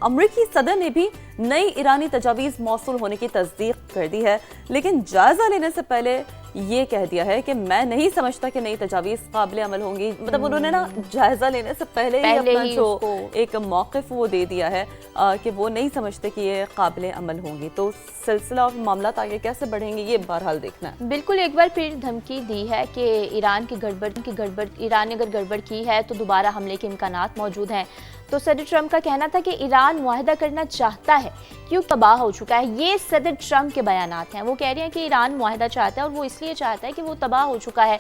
امریکی صدر نے بھی نئی ایرانی تجاویز موصول ہونے کی تصدیق کر دی ہے، لیکن جائزہ لینے سے پہلے یہ کہہ دیا ہے کہ میں نہیں سمجھتا کہ نئی تجاویز قابل عمل ہوں گی۔ مطلب انہوں نے جائزہ لینے سے پہلے ہی اپنا جو ایک موقف وہ دے دیا ہے کہ وہ نہیں سمجھتے کہ یہ قابل عمل ہوں گی۔ تو سلسلہ اور معاملات آگے کیسے بڑھیں گے یہ بہرحال دیکھنا ہے۔ بالکل ایک بار پھر دھمکی دی ہے کہ ایران نے اگر گڑبڑ کی ہے تو دوبارہ حملے کے امکانات موجود ہیں۔ تو صدر ٹرمپ کا کہنا تھا کہ ایران معاہدہ کرنا چاہتا ہے کیوں تباہ ہو چکا ہے۔ یہ صدر ٹرمپ کے بیانات ہیں، وہ کہہ رہے ہیں کہ ایران معاہدہ چاہتا ہے اور وہ اس لیے چاہتا ہے کہ وہ تباہ ہو چکا ہے،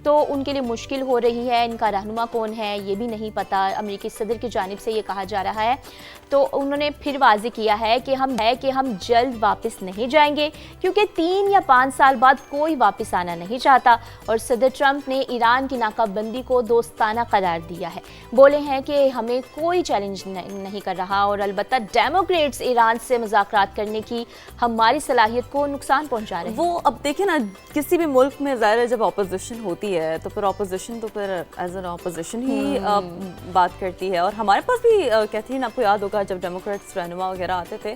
تو ان کے لیے مشکل ہو رہی ہے، ان کا رہنما کون ہے یہ بھی نہیں پتا۔ امریکی صدر کی جانب سے یہ کہا جا رہا ہے، تو انہوں نے پھر واضح کیا ہے کہ ہم جلد واپس نہیں جائیں گے کیونکہ 3 یا 5 سال بعد کوئی واپس آنا نہیں چاہتا۔ اور صدر ٹرمپ نے ایران کی ناکہ بندی کو دوستانہ قرار دیا ہے، بولے ہیں کہ ہمیں کوئی چیلنج نہیں کر رہا، اور البتہ ڈیموکریٹس ایران سے مذاکرات کرنے کی ہماری صلاحیت کو نقصان پہنچا رہے ہیں۔ وہ اب دیکھیں نا، کسی بھی ملک میں ظاہر ہے جب اپوزیشن ہوتی ہے تو پھر اپوزیشن تو پھر ایز این اپوزیشن ہی بات کرتی ہے، اور ہمارے پاس بھی کیتھرین آپ کو یاد ہوگا جب ڈیموکریٹس رہنما وغیرہ آتے تھے،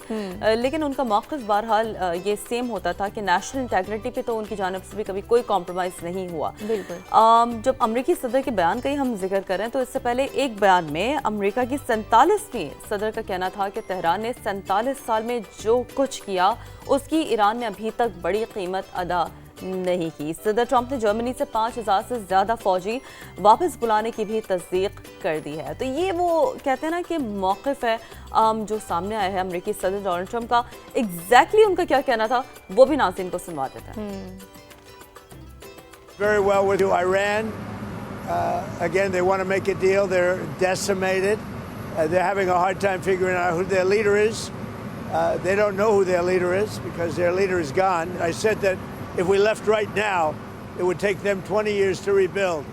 لیکن ان کا موقف بہرحال یہ سیم ہوتا تھا کہ نیشنل انٹیگریٹی پہ تو ان کی جانب سے بھی کبھی کوئی کمپرومائز نہیں ہوا۔ بالکل جب امریکی صدر کے بیان کا ہی ہم ذکر کریں تو اس سے پہلے ایک بیان میں امریکہ کی 47ویں صدر کا کہنا تھا کہ تہران نے 47 سال میں جو کچھ کیا اس کی ایران نے ابھی تک بڑی قیمت ادا نہیں کی۔ صدر ٹرمپ نے جرمنی سے 5000 سے زیادہ فوجی واپس بلانے کی بھی تصدیق کر دی ہے۔ تو یہ وہ کہتے ہیں نا کہ موقف ہے جو سامنے آیا ہے امریکی صدر ڈونلڈ ٹرمپ کا۔ ایگزیکٹلی ان کا کیا کہنا تھا وہ بھی ناظرین کو سنوا دیتے ہیں۔ Very well with Iran. Again, they want to make a deal. They're decimated. They're having a hard time figuring out who their leader is. They don't know who their leader is because their leader is gone. I said that if we left right now, it would take them 20 years to rebuild.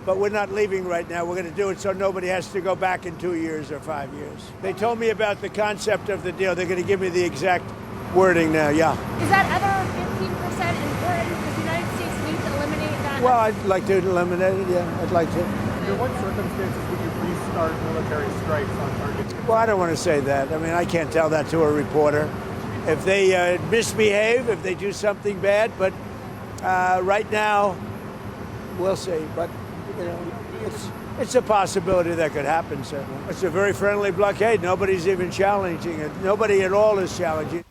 But we're not leaving right now. We're going to do it so nobody has to go back in 2 years or 5 years. They told me about the concept of the deal. They're going to give me the exact wording now, yeah. Is that other 15% important? Because the United States needs to eliminate that. Well, I'd like to eliminate it, yeah. I'd like to. Under what circumstances would you please start military strikes on targets? Well, I don't want to say that. I mean, I can't tell that to a reporter. If they misbehave, if they do something bad, but right now, we'll see. But, you know, it's a possibility that could happen, certainly. It's a very friendly blockade. Nobody's even challenging it. Nobody at all is challenging it.